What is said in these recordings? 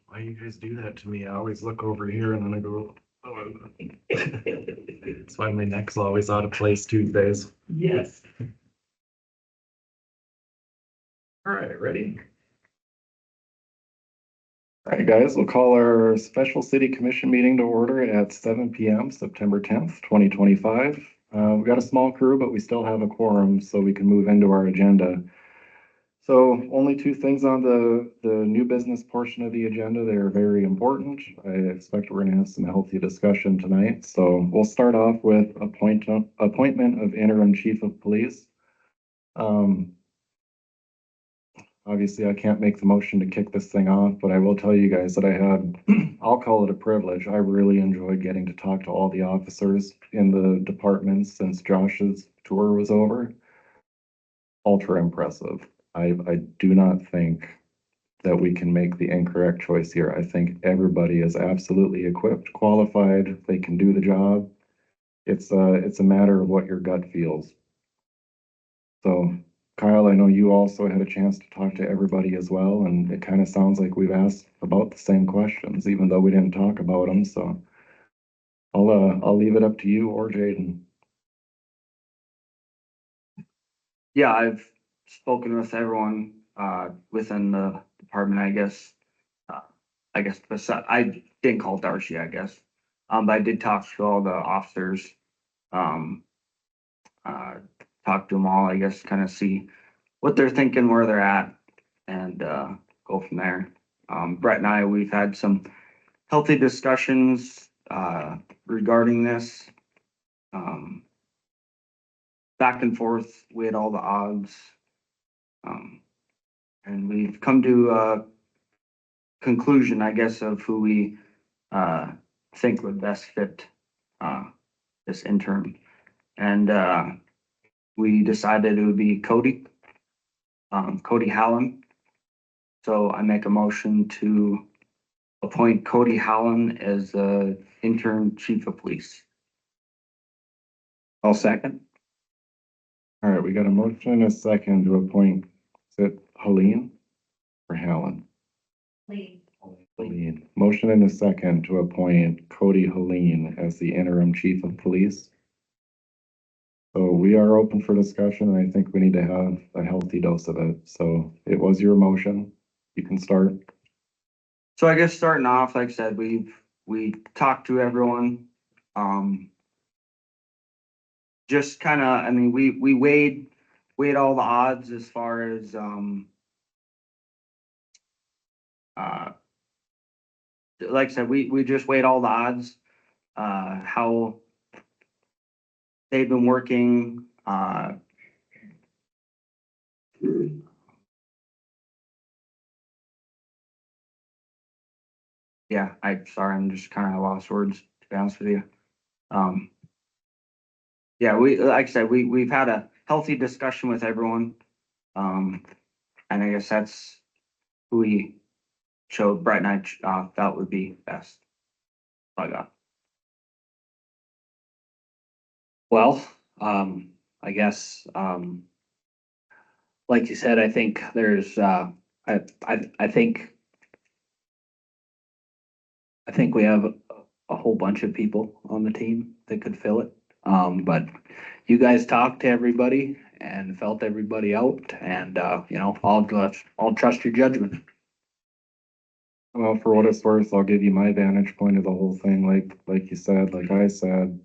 Why you guys do that to me? I always look over here and then I go, oh. That's why my neck's always out of place Tuesdays. Yes. All right, ready? All right, guys, we'll call our special city commission meeting to order at 7 p.m. September 10th, 2025. We've got a small crew, but we still have a quorum, so we can move into our agenda. So only two things on the new business portion of the agenda. They're very important. I expect we're going to have some healthy discussion tonight. So we'll start off with appointment of interim chief of police. Obviously, I can't make the motion to kick this thing off, but I will tell you guys that I had, I'll call it a privilege. I really enjoyed getting to talk to all the officers in the departments since Josh's tour was over. Ultra impressive. I do not think that we can make the incorrect choice here. I think everybody is absolutely equipped, qualified, they can do the job. It's a matter of what your gut feels. So Kyle, I know you also had a chance to talk to everybody as well, and it kind of sounds like we've asked about the same questions, even though we didn't talk about them. So I'll leave it up to you or Jaden. Yeah, I've spoken with everyone within the department, I guess. I didn't call Darcy, I guess. But I did talk to all the officers. Talk to them all, I guess, kind of see what they're thinking, where they're at, and go from there. Brett and I, we've had some healthy discussions regarding this. Back and forth with all the odds. And we've come to a conclusion, I guess, of who we think would best fit this intern. And we decided it would be Cody Howland. So I make a motion to appoint Cody Howland as the interim chief of police. I'll second. All right, we got a motion and a second to appoint, is it Helene or Helen? Helene. Motion and a second to appoint Cody Helene as the interim chief of police. So we are open for discussion, and I think we need to have a healthy dose of it. So it was your motion. You can start. So I guess starting off, like I said, we talked to everyone. Just kind of, I mean, we weighed all the odds as far as like I said, we just weighed all the odds, how they've been working, yeah, I'm just kind of lost words, to be honest with you. Yeah, like I said, we've had a healthy discussion with everyone. And I guess that's who we showed Brett and I felt would be best. That's all I got. Well, I guess, like you said, I think there's, I think we have a whole bunch of people on the team that could fill it. But you guys talked to everybody and felt everybody out, and I'll trust your judgment. Well, for what it's worth, I'll give you my vantage point of the whole thing. Like you said, like I said,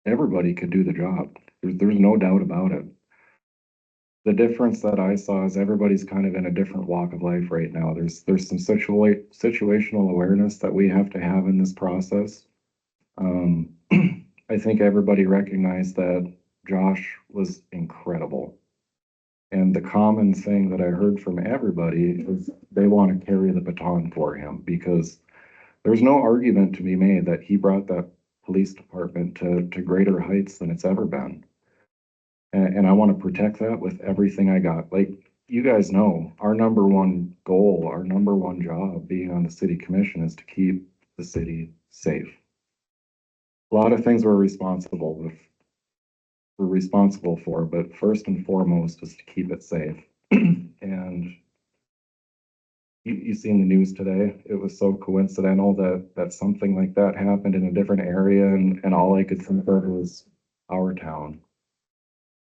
everybody could do the job. There's no doubt about it. The difference that I saw is everybody's kind of in a different walk of life right now. There's some situational awareness that we have to have in this process. I think everybody recognized that Josh was incredible. And the common thing that I heard from everybody is they want to carry the baton for him, because there's no argument to be made that he brought that police department to greater heights than it's ever been. And I want to protect that with everything I got. Like you guys know, our number one goal, our number one job being on the city commission is to keep the city safe. A lot of things we're responsible for, but first and foremost is to keep it safe. And you seen the news today. It was so coincidental that something like that happened in a different area and all I could think of was our town.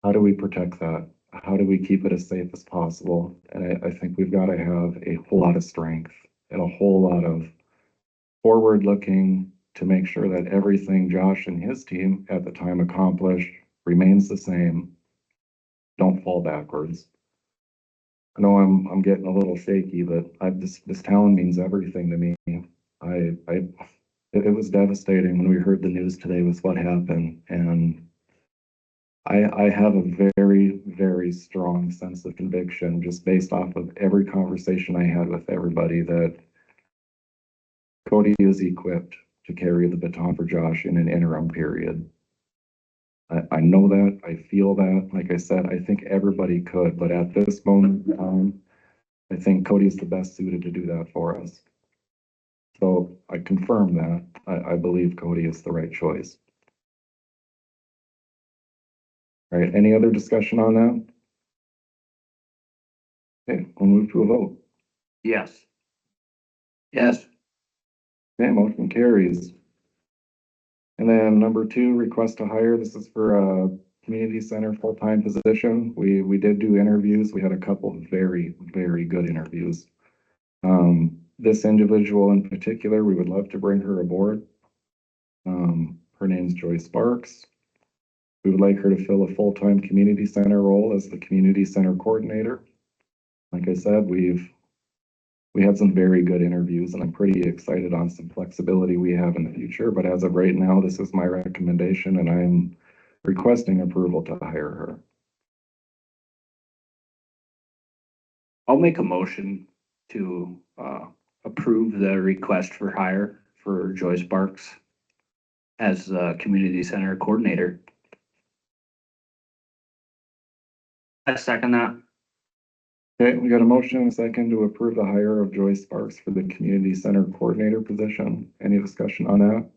How do we protect that? How do we keep it as safe as possible? And I think we've got to have a whole lot of strength and a whole lot of forward looking to make sure that everything Josh and his team at the time accomplished remains the same. Don't fall backwards. I know I'm getting a little shaky, but this town means everything to me. It was devastating when we heard the news today with what happened, and I have a very, very strong sense of conviction just based off of every conversation I had with everybody that Cody is equipped to carry the baton for Josh in an interim period. I know that, I feel that, like I said, I think everybody could, but at this moment in time, I think Cody's the best suited to do that for us. So I confirm that. I believe Cody is the right choice. All right, any other discussion on that? Okay, we'll move to a vote. Yes. Yes. Okay, motion carries. And then number 2, request to hire. This is for a community center full-time position. We did do interviews. We had a couple of very, very good interviews. This individual in particular, we would love to bring her aboard. Her name's Joy Sparks. We would like her to fill a full-time community center role as the community center coordinator. Like I said, we had some very good interviews and I'm pretty excited on some flexibility we have in the future. But as of right now, this is my recommendation and I'm requesting approval to hire her. I'll make a motion to approve the request for hire for Joyce Sparks as the community center coordinator. I second that. Okay, we got a motion and a second to approve the hire of Joy Sparks for the community center coordinator position. Any discussion on that?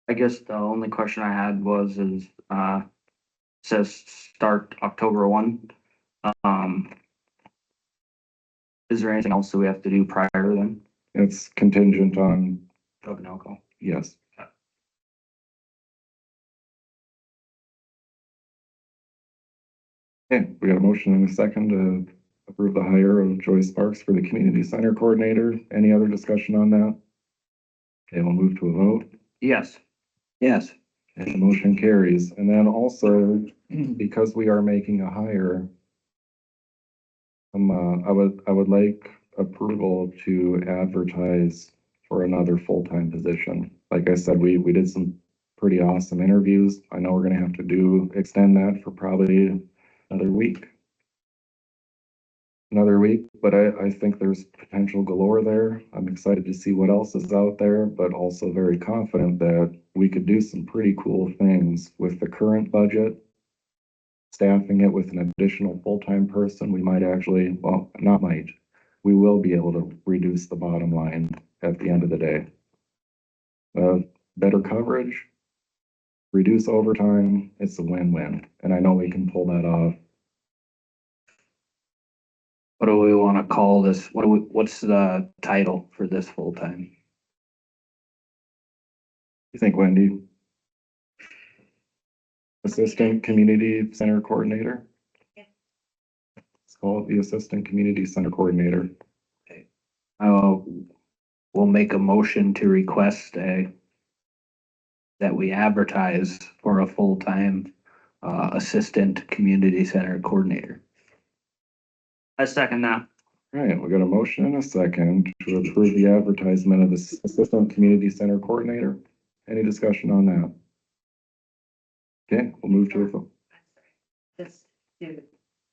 I guess the only question I had says start October 1. Is there anything else that we have to do prior then? It's contingent on, Drug and alcohol. yes. Okay, we got a motion and a second to approve the hire of Joy Sparks for the community center coordinator. Any other discussion on that? Okay, we'll move to a vote. Yes. Yes. And the motion carries. And then also, because we are making a hire, I would like approval to advertise for another full-time position. Like I said, we did some pretty awesome interviews. I know we're gonna have to extend that for probably another week. But I think there's potential galore there. I'm excited to see what else is out there, but also very confident that we could do some pretty cool things with the current budget. Staffing it with an additional full-time person, we might actually, well, not might, we will be able to reduce the bottom line at the end of the day. Better coverage, reduce overtime, it's a win-win, and I know we can pull that off. What do we want to call this? What's the title for this full time? You think, Wendy? Assistant Community Center Coordinator? Yeah. Let's call it the Assistant Community Center Coordinator. We'll make a motion to request that we advertise for a full-time assistant community center coordinator. I second that. All right, we got a motion and a second to approve the advertisement of the Assistant Community Center Coordinator. Any discussion on that? Okay, we'll move to a vote. I'm sorry. Just to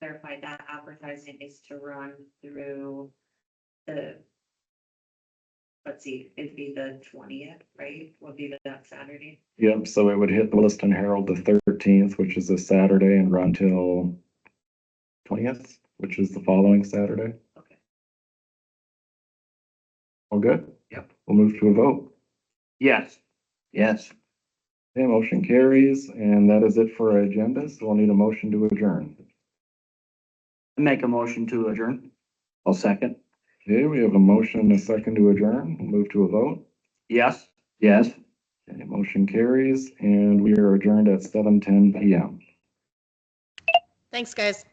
clarify, that advertising is to run through let's see, it'd be the 20th, right? Would be that Saturday. Yep, so it would hit the Williston Herald the 13th, which is a Saturday, and run till 20th, which is the following Saturday. Okay. All good? Yep. We'll move to a vote. Yes. Yes. Okay, motion carries, and that is it for our agenda, so we'll need a motion to adjourn. Make a motion to adjourn. I'll second. Okay, we have a motion and a second to adjourn. We'll move to a vote. Yes. Yes. Okay, motion carries and we are adjourned at 7:10 PM. Thanks, guys.